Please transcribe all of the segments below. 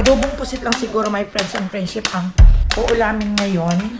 Adobong pusit lang siguro, my friends and friendship, ang uulamin ngayon.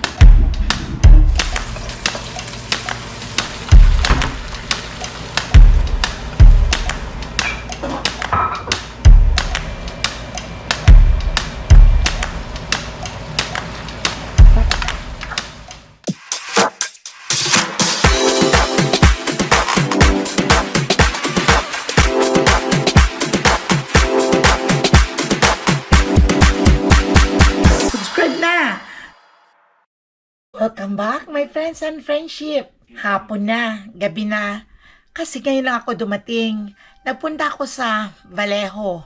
Welcome back, my friends and friendship. Hapon na, gabi na. Kasi ngayon lang ako dumating. Nagpunta ako sa Vallejo.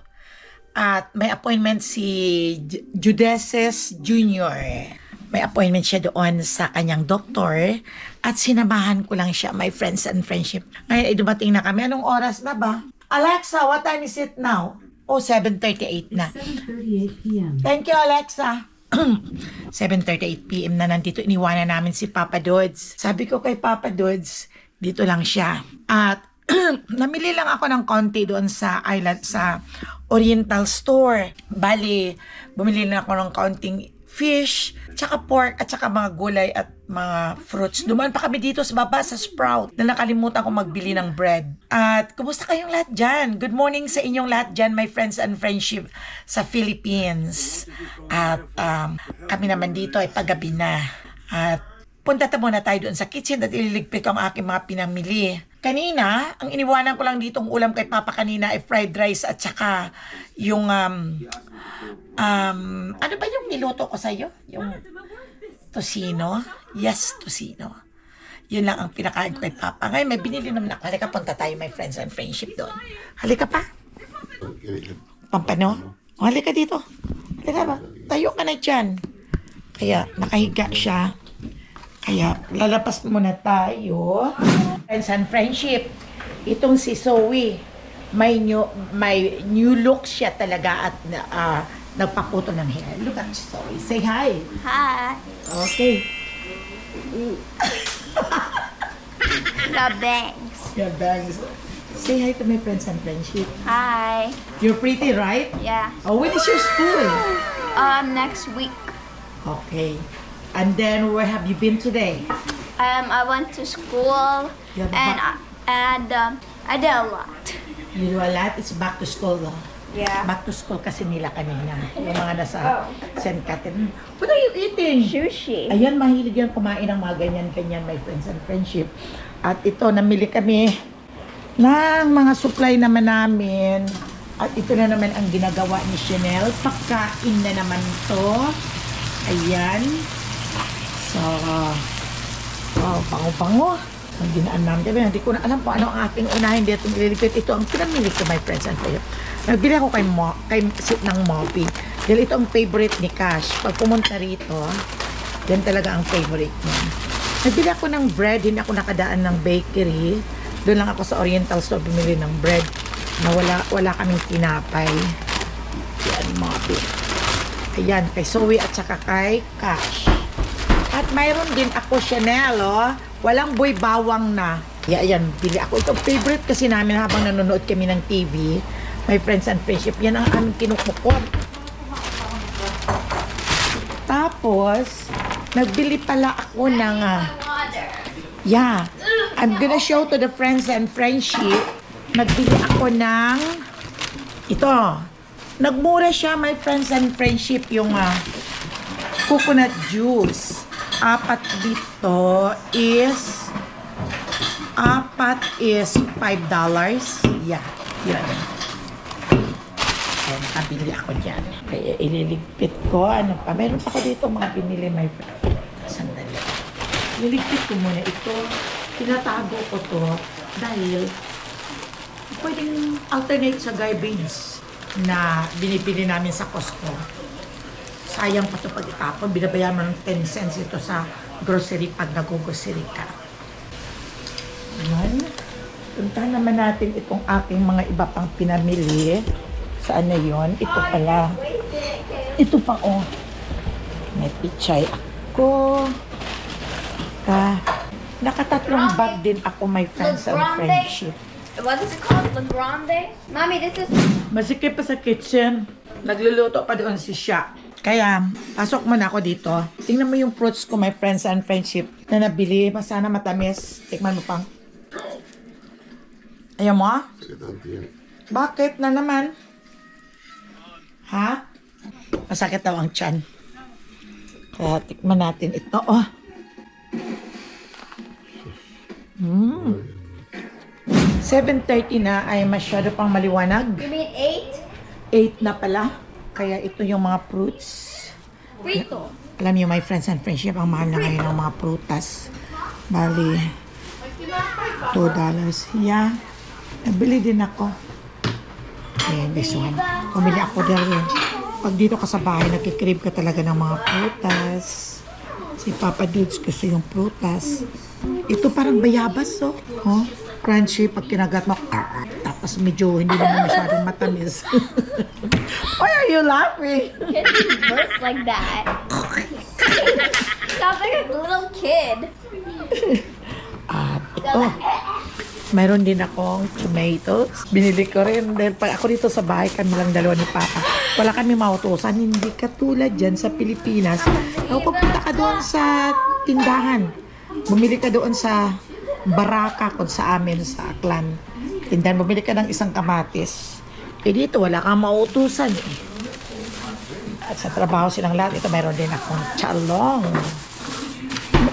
At may appointment si Judeces Jr. May appointment siya doon sa kanyang doktor. At sinamahan ko lang siya, my friends and friendship. Ngayon ay dumating na kami. Anong oras na ba? Alexa, what time is it now? Oh, 7:38 na. 7:38 p.m. Thank you, Alexa. 7:38 p.m. na nandito, iniwanan namin si Papa Dods. Sabi ko kay Papa Dods, dito lang siya. At namili lang ako ng konti doon sa island, sa Oriental Store. Bali, bumili lang ako ng konting fish, tsaka pork, at tsaka mga gulay at mga fruits. Dumaan pa kami dito sa baba sa Sprout na nakalimutan ko magbili ng bread. At kumusta kayong lahat dyan? Good morning sa inyong lahat dyan, my friends and friendship sa Philippines. At kami naman dito ay paggabi na. At punta muna tayo doon sa kitchen at ililigpit ko ang aking mga pinamili. Kanina, ang iniwanan ko lang dito ang ulam kay Papa kanina ay fried rice at saka yung ano ba yung niluto ko sa'yo? Yung tosino? Yes, tosino. Yun lang ang pinakain ko kay Papa. Ngayon, may binili naman ako. Halika, punta tayo, my friends and friendship doon. Halika pa. Pampano? O, halika dito. Halika ba? Tayo ka na dyan. Kaya, nakahiga siya. Kaya, lalapas muna tayo. Friends and friendship. Itong si Zoe, may new look siya talaga at nagpaputo ng hair. Look at Zoe. Say hi. Hi. Okay. The bangs. Your bags. Say hi to my friends and friendship. Hi. You're pretty, right? Yeah. Oh, when is your school? Next week. Okay. And then, where have you been today? I went to school Yeah, and I did a lot. You do a lot. It's back to school. Yeah. Back to school kasi nila kanina. Yung mga nasa St. Catherine. What are you eating? Sushi. Ayan, mahilig yan kumain ng mga ganyan-ganyan, my friends and friendship. At ito, namili kami ng mga supply naman namin. At ito na naman ang ginagawa ni Chanel. Pagkain na naman to. Ayan. So, bango-bango. Ang ginaan namin. Diba, hindi ko na alam kung ano ang ating unahin dito. Ililigpit. Ito ang pinamili ko, my friends and friendship. Nagbili ako kay sit ng Moppy. Dahil ito ang favorite ni Cash. Pag pumunta rito, yan talaga ang favorite niya. Nagbili ako ng bread. Hindi ako nakadaan ng bakery. Doon lang ako sa Oriental Store bumili ng bread na wala kaming tinapay. Yan, Moppy. Ayan, kay Zoe at saka kay Cash. At mayroon din ako Chanel, oh. Walang boy bawang na. Ayan, bili ako. Ito favorite kasi namin habang nanonood kami ng TV. My friends and friendship, yan ang aming kinukukot. Tapos, nagbili pala ako ng, I'm gonna show to the friends and friendship. Nagbili ako ng, ito, nagmura siya, my friends and friendship, yung coconut juice. Apat is $5. Yeah, yun. Ayan, kabili ako dyan. Kaya ililigpit ko. Ano pa? Meron pa ko dito mga binili, my friend. Sandali. Ililigpit ko muna ito. Tinatago ko to dahil pwedeng alternate sa garbage na binibili namin sa Costco. Sayang pa ito pag itapon. Binabayaran mo ng 10 cents ito sa grocery pag nag-grocery ka. Ayan. Puntahan naman natin itong aking mga iba pang pinamili. Saan na yun? Ito pala. Ito pa, oh. May pichay ako. Nakatatlong bag din ako, my friends and friendship. What is it called? La Grande? Mommy, this is... Masikip pa sa kitchen. Nagluluto pa doon si Sha. Kaya, pasok mo na ako dito. Tingnan mo yung fruits ko, my friends and friendship, na nabili. Sana matamis. Tikman mo pang. Ayaw mo? Bakit na naman? Ha? Masakit daw ang tiyan. Kaya tikman natin ito. Oh. 7:30 na ay masyado pang maliwanag. You mean 8 na pala. Kaya ito yung mga fruits. 8? Frito. Alam niyo, my friends and friendship, ang mahal na ngayon ng mga prutas. Bali, $2. Yeah. Nabili din ako. Ayan, this one. Pumili ako dahil pag dito ka sa bahay, nakikrib ka talaga ng mga prutas. Si Papa Dudes gusto yung prutas. Ito parang bayabas, oh. Oh, crunchy pag kinagat mo. Tapos medyo hindi naman masyadong matamis. Why are you laughing? Can you burp like that? Sounds like a little kid. At ito, mayroon din akong tomatoes. Binili ko rin dahil pag ako dito sa bahay, kami lang dalawa ni Papa. Wala kami mautusan. Hindi katulad dyan sa Pilipinas. Pupunta ka doon sa tindahan. Bumili ka doon sa Baraka kung sa amin, sa Aklan. Tindahan, bumili ka ng isang kamatis. Eh dito, wala kang mautusan eh. At sa trabaho silang lahat, ito mayroon din akong chalong.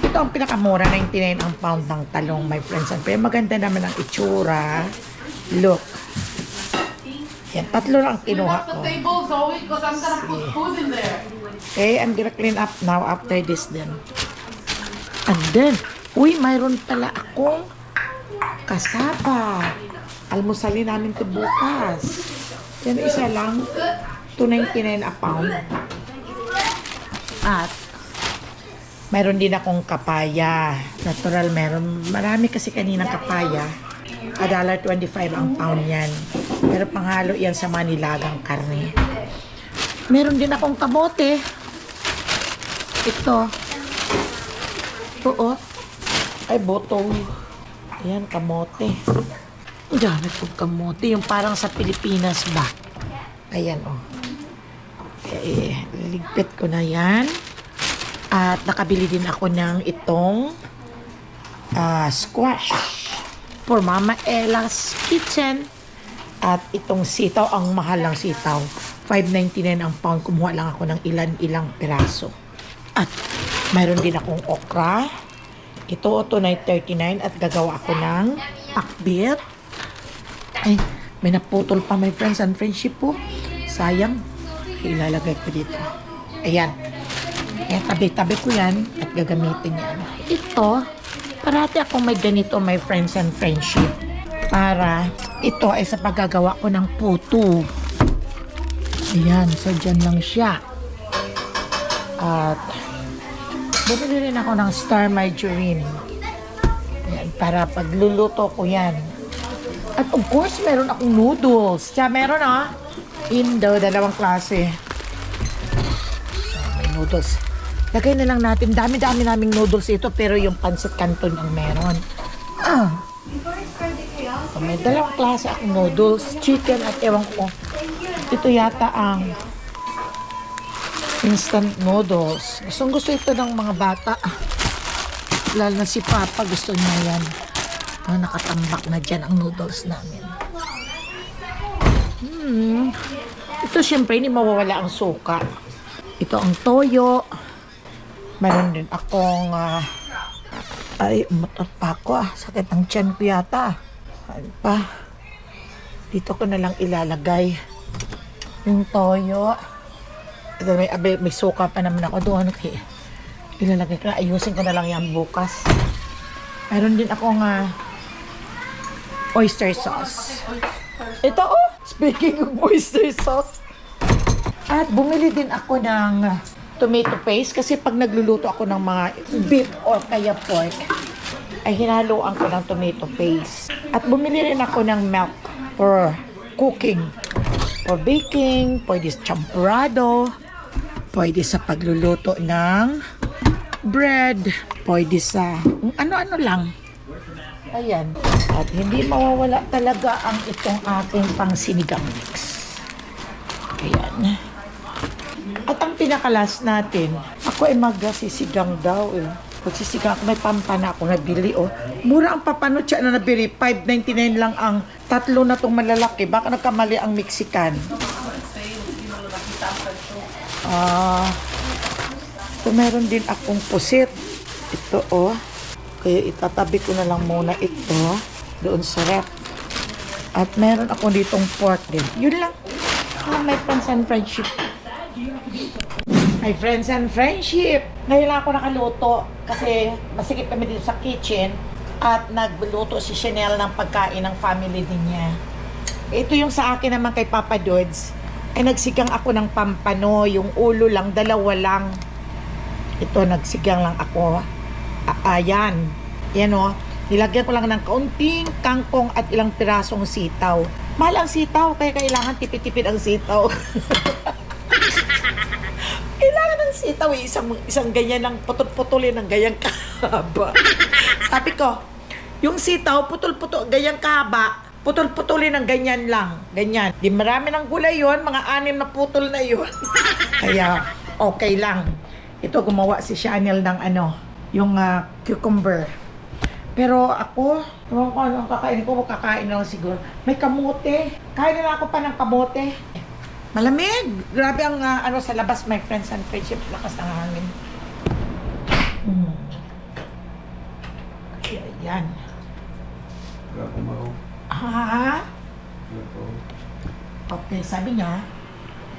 Ito ang pinakamura, 99 ang pound ng talong, my friends. Pero maganda naman ang itsura. Look. Yan, 3 lang ang kinuha ko. Okay, I'm gonna clean up now after this then. And then, uy, mayroon pala akong kasaba. Almusalin namin ito bukas. Yan, isa lang. $2.99 a pound. At mayroon din akong kapaya. Natural, meron. Marami kasi kaninang kapaya. $1.25 ang pound yan. Pero panghalo yan sa manilagang karne. Meron din akong kamote. Ito. Oo. Ay, botong. Ayan, kamote. Diyan, itong kamote. Yung parang sa Pilipinas ba? Ayan, oh. Okay, ligpit ko na yan. At nakabili din ako ng itong squash for Mama Ella's Kitchen. At itong sitaw, ang mahal ng sitaw. $5.99 ang pound. Kumuha lang ako ng ilan-ilang piraso. At mayroon din akong okra. Ito, $2.39 at gagawa ako ng akbit. Ay, may naputol pa, my friends and friendship po. Sayang. Ilalagay ko dito. Ayan. Ayan, tabi-tabi ko yan at gagamitin yan. Ito, parati akong may ganito, my friends and friendship. Para ito ay sa paggagawa ko ng puto. Ayan, so dyan lang siya. At bumili rin ako ng star margarine. Ayan, para pagluluto ko yan. At of course, meron akong noodles. Tsaka meron Indo, dalawang klase. May noodles. Lagay na lang natin. Dami-dami naming noodles ito, pero yung pancit canton ang meron. So, may dalawang klase akong noodles. Chicken at ewan ko. Ito yata ang instant noodles. Gustong gusto ito ng mga bata. Lalo na si Papa, gusto niya yan. Nakatambak na dyan ang noodles namin. Ito syempre hindi mawawala ang suka. Ito ang toyo. Mayroon din akong ay, umatot pa ako sakit ang tiyan ko yata. Ano pa? Dito ko na lang ilalagay yung toyo. Ito, may suka pa naman ako doon. Okay. Ilalagay ko na. Ayusin ko na lang yan bukas. Mayroon din akong oyster sauce. Ito speaking of oyster sauce. At bumili din ako ng tomato paste kasi pag nagluluto ako ng mga beef or kaya pork, ay hinaluan ko ng tomato paste. At bumili rin ako ng milk for cooking. For baking, pwede sa champurrado, pwede sa pagluluto ng bread, pwede sa ano-ano lang. Ayan. At hindi mawawala talaga ang itong ating pang sinigang mix. Ayan. At ang pinakalas natin, ako ay magsisigang daw eh. Magsisigang ako, may pampana ako nabili oh. Mura ang papanutsa na nabili, $5.99 lang ang tatlo na tong malalaki. Baka nagkamali ang Mexican. So meron din akong pusit. Ito oh. Kaya itatabi ko na lang muna ito doon sa rep. At meron ako ditong pork din. Yun lang. My friends and friendship. My friends and friendship. Ngayon lang ako nakaluto kasi masikip kami dito sa kitchen at nagluto si Chanel ng pagkain ng family din niya. Ito yung sa akin naman kay Papa Dods. Ay nagsigang ako ng pampano, yung ulo lang, dalawa lang. Ito nagsigang lang ako. Ayan. Yan o. Nilagyan ko lang ng kaunting kangkong at ilang pirasong sitaw. Mahal ang sitaw, kaya kailangan tipid-tipid ang sitaw. Kailangan ng sitaw eh. Isang ganyan lang, putol-putulin ng ganyang kahaba. Sabi ko, yung sitaw, putol-putol, ganyang kahaba, putol-putulin ng ganyan lang. Ganyan. Di marami ng gulay yun, mga 6 na putol na yun. Kaya, okay lang. Ito, gumawa si Chanel ng yung cucumber. Pero ako, ewan ko anong kakain ko, kakain lang siguro. May kamote. Kain na ako pa ng kamote. Malamig. Grabe ang sa labas, my friends and friendship. Lakas ng hangin. Ayan. Ha? Okay, sabi niya,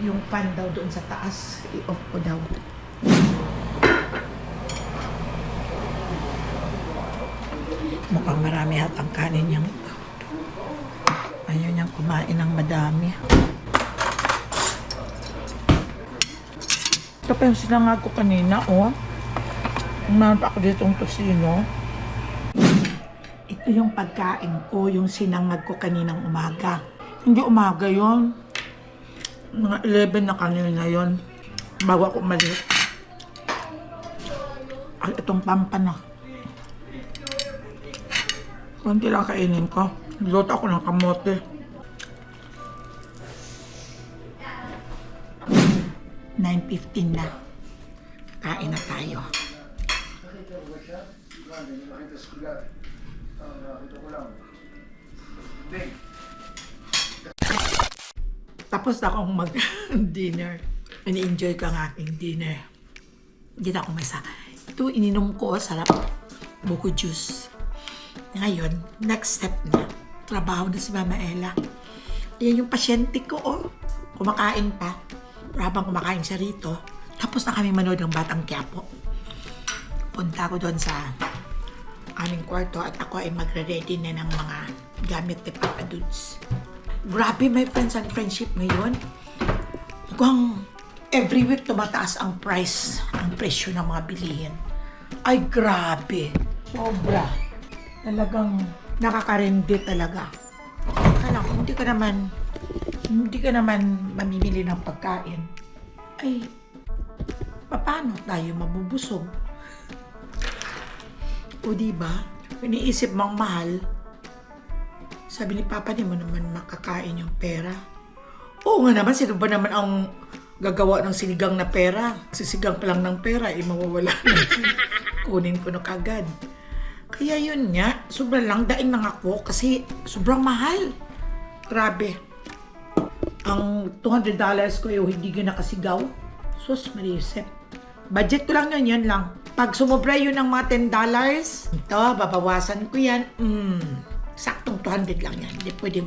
yung fan daw doon sa taas, i-off ko daw. Mukhang marami at ang kanin niyang ayaw niyang kumain ng madami. Ito pa yung sinangag ko kanina, oh. Meron pa ako ditong tosino. Ito yung pagkain ko, yung sinangag ko kaninang umaga. Hindi umaga yon, mga 11 na kanina yon, bago ako umalis. Ay, itong pampana. Kunti lang kainin ko. Luto ako ng kamote. $9.15 na. Kain na tayo. Tapos na akong mag-dinner. Ini-enjoy ko ang aking dinner. Hindi na ako masa. Ito, ininom ko. Sarap. Buko juice. Ngayon, next step na. Trabaho na si Mama Ella. Yan yung pasyente ko, oh. Kumakain pa. Habang kumakain siya rito. Tapos na kami manood ng Batang Quiapo. Punta ko doon sa aming kwarto at ako ay magre-ready na ng mga gamit ni Papa Dudes. Grabe, my friends and friendship ngayon. Mukhang every week tumataas ang price, ang presyo ng mga bilihin. Ay, grabe. Sobra. Talagang nakakarindi talaga. Kala ko, hindi ka naman mamimili ng pagkain. Ay, paano tayo mabubusog? O diba? Iniisip mong mahal, sabi ni Papa, di mo naman makakain yung pera. Oo nga naman, sino ba naman ang gagawa ng sinigang na pera? Sisigang pa lang ng pera, mawawala na. Kunin ko na kagad. Kaya yun nga, sobrang lang daing ng ako kasi sobrang mahal. Grabe. Ang $200 ko yung hindi ko nakasigaw. Sus, marisip. Budget ko lang yun lang. Pag sumobra yun ng mga $10, ito, babawasan ko yan. Saktong 200 lang yan. Hindi pwede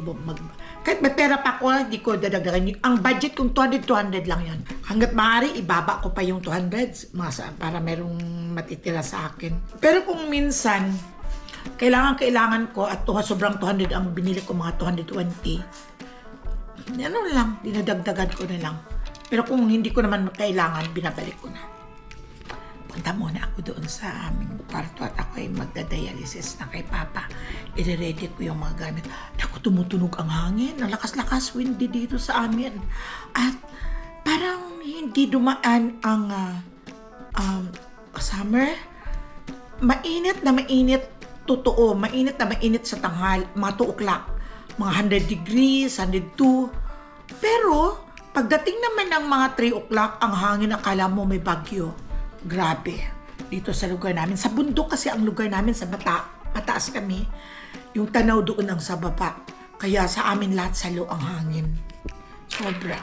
kahit may pera pa ako, hindi ko dadagdagan. Ang budget kong 200 lang yan. Hanggat maaari, ibaba ko pa yung 200 para merong matitira sa akin. Pero kung minsan, kailangan ko at sobrang 200 ang binili ko, mga 220, ano lang, dinadagdagan ko na lang. Pero kung hindi ko naman kailangan, binabalik ko na. Punta muna ako doon sa aming kwarto at ako ay magdadialysis na kay Papa. I-ready ko yung mga gamit. Naku, tumutunog ang hangin. Nalakas-lakas windy dito sa amin. At parang hindi dumaan ang summer. Mainit na mainit. Totoo, mainit na mainit sa tanghal. Mga 2 o'clock. Mga 100 degrees, 102. Pero Pagdating naman ng mga 3 o'clock, ang hangin, akala mo may bagyo. Grabe. Dito sa lugar namin. Sa bundok kasi ang lugar namin, sa mataas kami. Yung tanaw doon ang sa baba. Kaya sa amin lahat salo ang hangin. Sobra.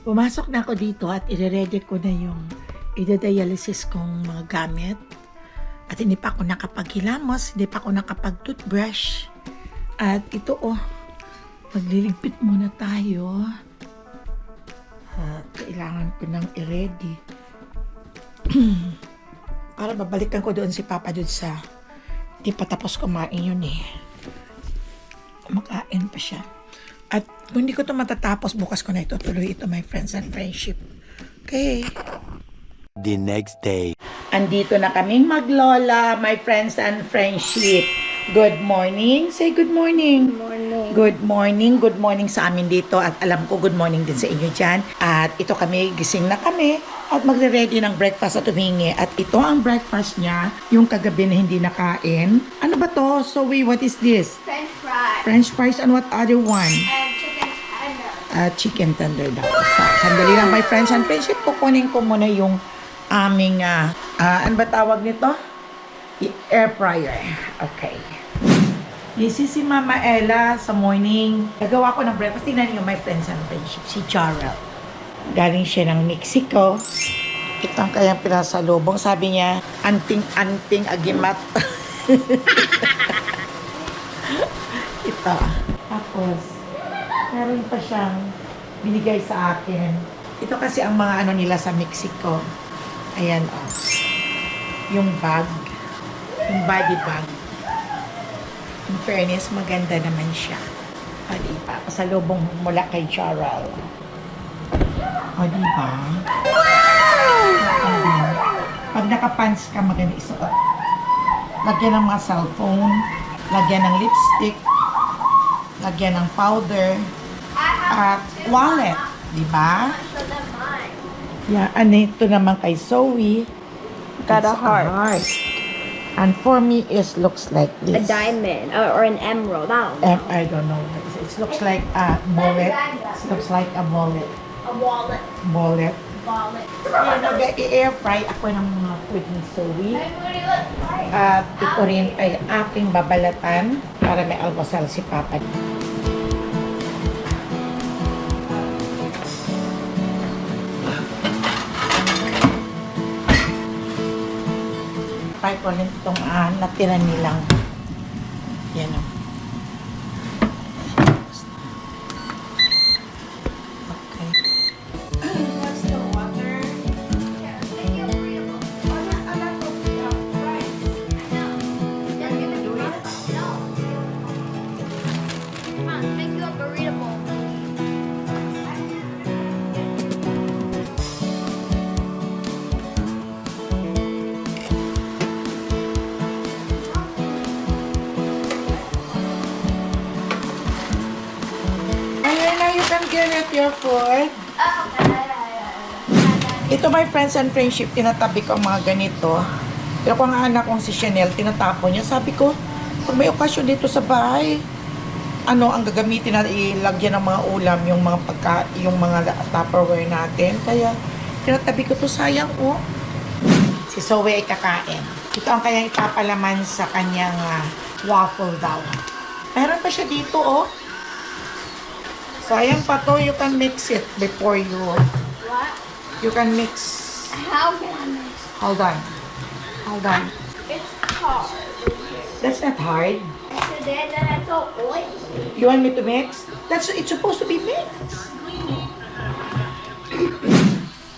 Pumasok na ako dito at ire-ready ko na yung ida-dialysis kong mga gamit. At hindi pa ako nakapaghilamos, hindi pa ako nakapag-toothbrush. At ito magliligpit muna tayo. At kailangan ko nang i-ready. Para babalikan ko doon si Papa doon sa di pa tapos kumain yun Kumakain pa siya. At kung hindi ko ito matatapos, bukas ko na ito tuloy ito, my friends and friendship. Okay. The next day. Andito na kaming maglola, my friends and friendship. Good morning. Say good morning. Morning. Good morning. Good morning sa amin dito. At alam ko, good morning din sa inyo dyan. At ito kami, gising na kami. At magre-ready ng breakfast at humingi. At ito ang breakfast niya. Yung kagabi na hindi nakain. Ano ba to? Zoe, what is this? French fries. French fries and what other one? And chicken tender. Chicken tender daw. Sandali lang, my friends and friendship. Kukunin ko muna yung aming, ano ba tawag nito? Air fryer. Okay. This is si Mama Ella sa morning. Nagawa ko ng breakfast. Tingnan niyo, my friends and friendship. Si Charles. Galing siya ng Mexico. Ito ang kayang pinasalubong. Sabi niya, anting-anting agimat. Ito. Tapos, meron pa siyang binigay sa akin. Ito kasi ang mga ano nila sa Mexico. Ayan, yung bag. Yung body bag. In fairness, maganda naman siya. O, diba? Pasalubong mula kay Charal. O, diba? Pag nakapants ka, maganda isuot. Lagyan ng mga cellphone. Lagyan ng lipstick. Lagyan ng powder. At wallet. Diba? So then mine. Yeah, and ito naman kay Zoe. Got a It's heart. And for me, it looks like A this. diamond or an emerald. I don't know. I don't know. It looks like a bullet. It looks like a bullet. A wallet. Bullet. Wallet. Nag-air fry ako ng mga food ni Zoe. At ito rin ay aking babalatan para may almusal si Papa. Try ko rin itong natira nilang yan o. Okay. What's the water? Come on, make you a burrito bowl. Ayan na, you can get your food. Ito, my friends and friendship, tinatabi ko ang mga ganito. Pero kung ang anak kong si Chanel, tinatapon niya. Sabi ko, pag may okasyon dito sa bahay, ano ang gagamitin na ilagyan ng mga ulam, yung mga yung mga Tupperware natin. Kaya, tinatabi ko to, sayang Si Zoe ay kakain. Ito ang kanyang ipapalaman sa kanyang waffle daw. Meron pa siya dito, Sayang pa to, you can mix it before you... What? You can mix. How can I mix? Hold on. Hold on. It's hard. That's not hard. Today that I told oil. You want me to mix? It's supposed to be mixed.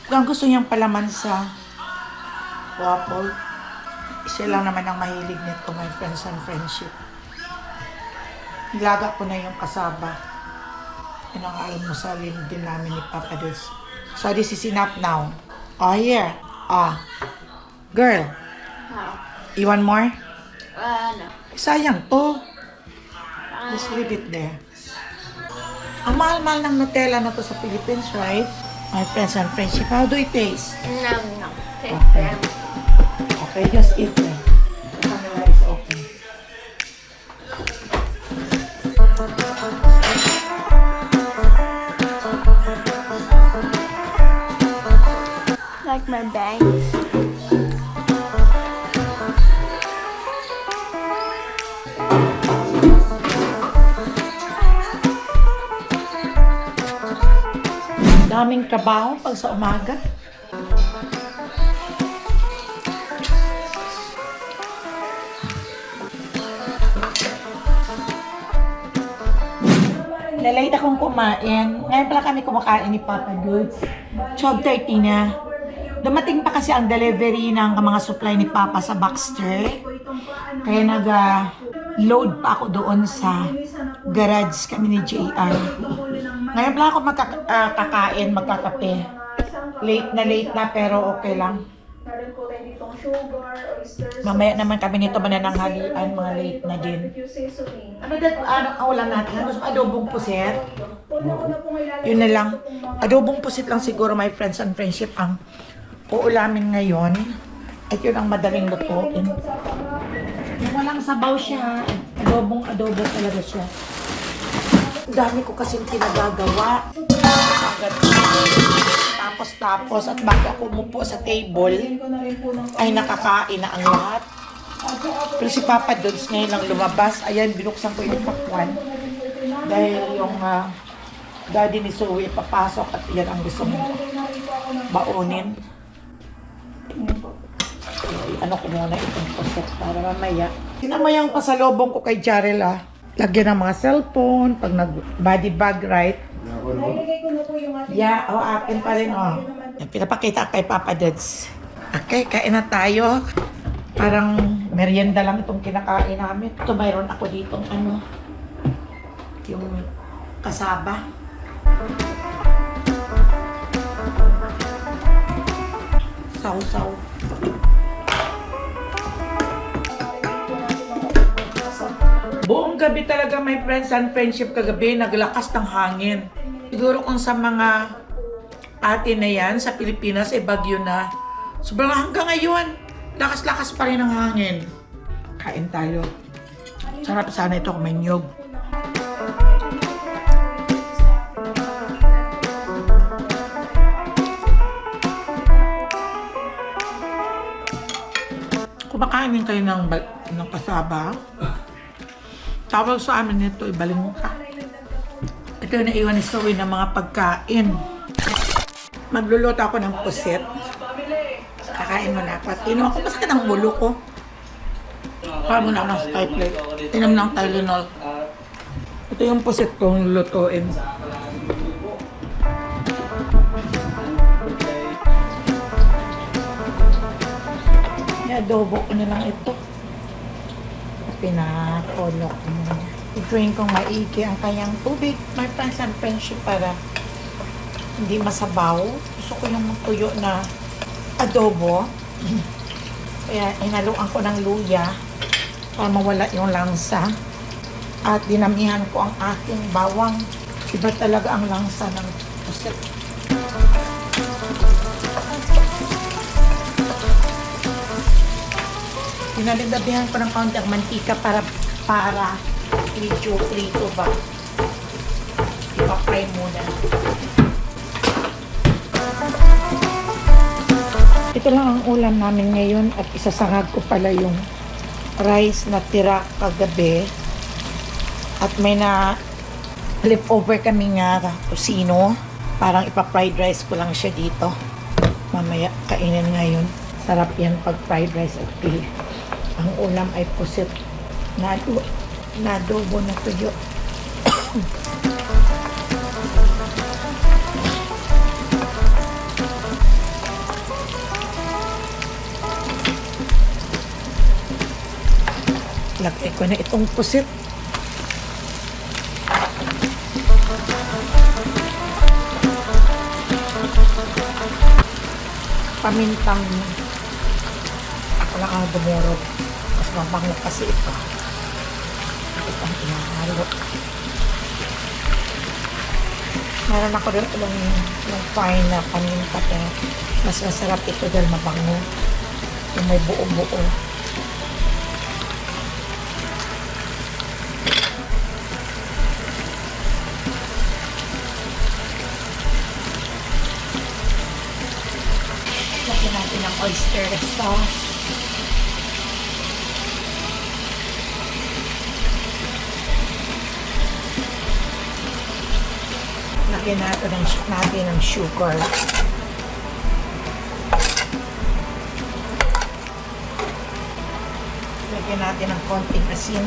Kung gusto niyang palaman sa waffle, isa lang naman ang mahilig nito, my friends and friendship. Nilaga ko na yung kasaba. Yun ang almusalin din namin ni Papa Dos. So this is enough now. Oh, here. Girl, How? you want more? No. Sayang to. Just leave it there. Ang mahal-mahal ng Nutella na to sa Philippines, right? My friends and friendship, how do it taste? No. Take Okay. them. Okay, just eat them. The camera is open. like my bangs. Daming trabaho pag sa umaga. Lalate akong kumain. Ngayon pala kami kumakain ni Papa Dudes. 12:30 na. Dumating pa kasi ang delivery ng mga supply ni Papa sa Baxter. Kaya nag-load pa ako doon sa garage kami ni JR. Ngayon pala ako magkakain, magkakape. Late na pero okay lang. Meron po tayo ditong sugar, oysters. Mamaya naman kami nito manananghalian, mga late na din. Barbecue seasoning. Ano ang ulam natin? Gusto mo adobong puset? Una-una po ilalagay Yun na lang. ito pong mga Adobong pusit lang siguro, my friends and friendship, ang uulamin ngayon. At yun ang madaling lutuin. Yung walang sabaw siya, adobo talaga siya. Ang dami ko kasing pinagagawa. Tapos at bago ako umupo sa table, ay nakakain na ang lahat. Pero si Papa Dudes ngayon lang lumabas. Ayan, binuksan ko yung pakwan. Dahil yung daddy ni Zoe papasok at yan ang gusto mo baunin. Ano ko muna itong poset para mamaya. Sinamayang pasalobong ko kay Jarel lagyan ng mga cellphone, pag nag-body bag, right? Nilagay ko na po yung ating Yeah, akin pa rin, Pinapakita kay Papa Dudes. Okay, kain na tayo. Parang merienda lang itong kinakain namin. Ito, mayroon ako ditong yung kasaba. Saw-saw. Buong gabi talaga, my friends and friendship, kagabi naglakas ng hangin. Siguro kung sa mga atin na yan sa Pilipinas ay bagyo na. Sobrang hanggang ngayon, lakas-lakas pa rin ang hangin. Kain tayo. Sarap sana ito kung may niyog. Kumakain din kayo ng kasaba. Tawag sa amin nito, ibalingka. Ito yung naiwan ni Zoe ng mga pagkain. Magluluto ako ng pusit. Kakain mo na ako. At inom ako, masakit ang ulo ko. Kaya mo na ako ng Sky Plate. Inom ng Tylenol. Ito yung pusit kong lulutuin. Adobo ko na lang ito. Pinakolok ko muna. I-drain kong maigi ang kanyang tubig, my friends and friendship, para hindi masabaw. Gusto ko yung tuyo na adobo. Kaya inaluan ko ng luya para mawala yung langsa. At dinamihan ko ang aking bawang. Iba talaga ang langsa ng pusit. Pinalagabihan ko ng kaunti ang mantika para medyo prito ba. Ipa-fry muna. Ito lang ang ulam namin ngayon at isasangag ko pala yung rice na tira kagabi. At may na leftover kami nga kusino. Parang ipa-fried rice ko lang siya dito. Mamaya kainin ngayon. Sarap yan pag fried rice at tea. Ang ulam ay pusit na adobo na tuyo. Lagay ko na itong pusit. Pamintang ako lang ang dumurog. Mas mabango kasi ito. Ito ang inahalo. Meron ako rin yung fine na paminta. Mas masarap ito dahil mabango. Yung may buo-buo. ng oyster sauce. Lagyan natin ng sugar. Lagyan natin ng konting asin.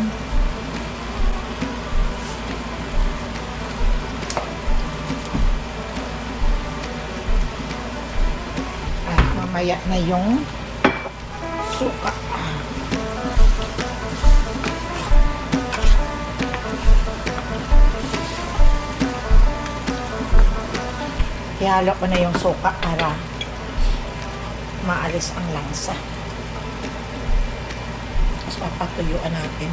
At mamaya na yung suka. Ihalo ko na yung suka para maalis ang lansa. Tapos papatuyuan natin.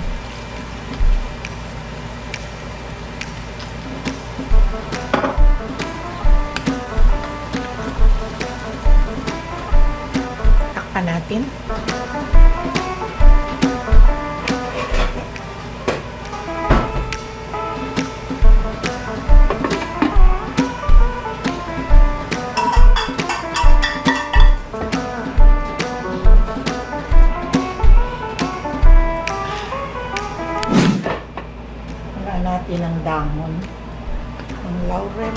Takpan natin. Natin ang dahon ng laurel.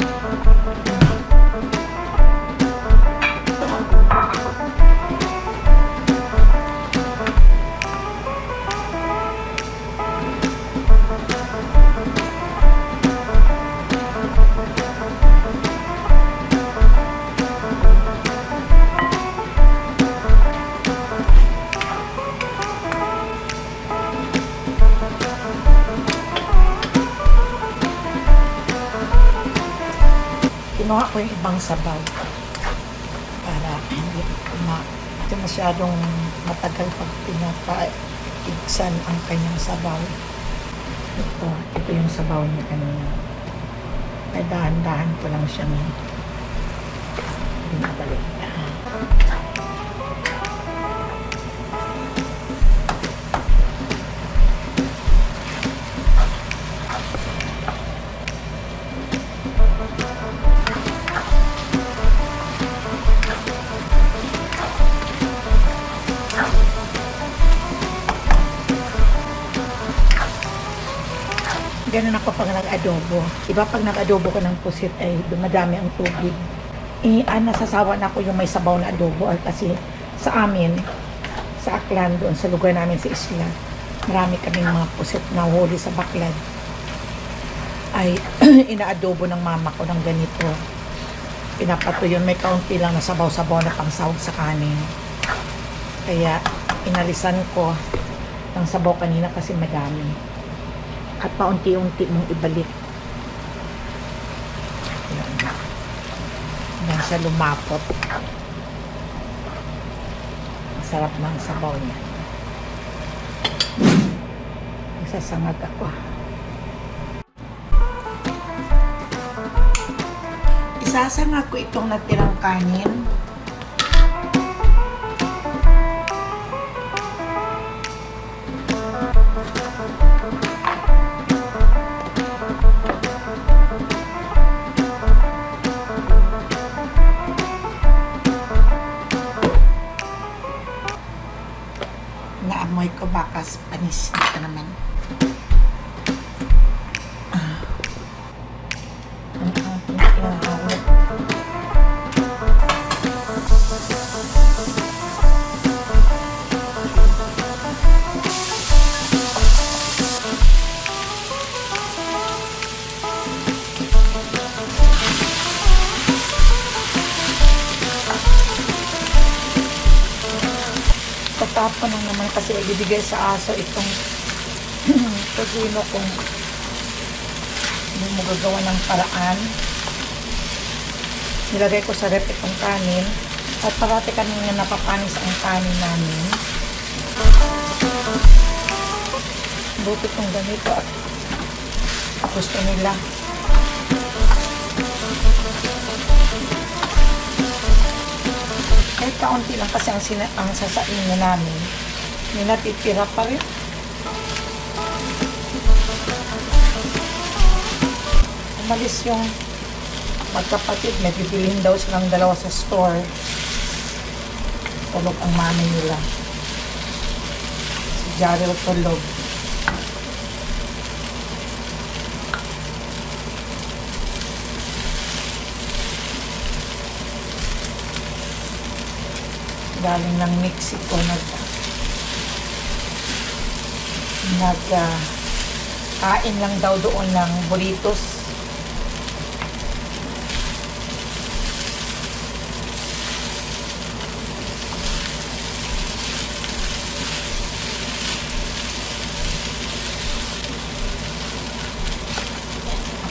Kinuha ko yung ibang sabaw para hindi masyadong matagal pag pinapaigsan ang kanyang sabaw. Ito yung sabaw niya kanina. Ay dahan-dahan ko lang siyang binabalik. Ganun ako pag nag-adobo. Iba pag nag-adobo ko ng pusit ay dumadami ang tubig. Nasasawa na ako yung may sabaw na adobo kasi sa amin, sa Aklan, doon sa lugar namin sa isla, marami kaming mga pusit na huli sa baklad. Ay inaadobo ng mama ko ng ganito. Pinapatuyo, may kaunti lang na sabaw-sabaw na pangsahog sa kanin. Kaya inalisan ko ng sabaw kanina kasi madami. At paunti-unti mong ibalik. Yan. Hanggang sa lumapot. Ang sarap ng sabaw niya. Nagsasangag ako. Isasangag ko itong natirang kanin. Naamoy ko bakas panis dito naman. Ang ating ihahawak. Tatapon lang naman kasi ibibigay sa aso itong tocino kung hindi mo gagawa ng paraan. Nilagay ko sa rep itong kanin at parati kanina napapanis ang kanin namin. Buti kong ganito at gusto nila. Kahit kaunti lang kasi ang sasain na namin, may natitira pa rin. Umalis yung magkapatid, may bibilihin daw silang dalawa sa store. tulog ang mami nila. Si Jarrell tulog. Galing ng Mexico kain lang daw doon ng burritos.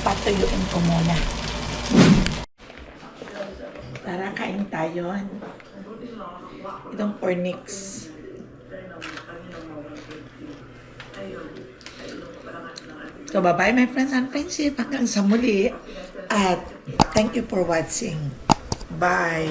Patuyuin ko muna. Tara, kain tayo. Itong cornix. So, bye-bye my friends and friendship. Hanggang sa muli. At thank you for watching. Bye.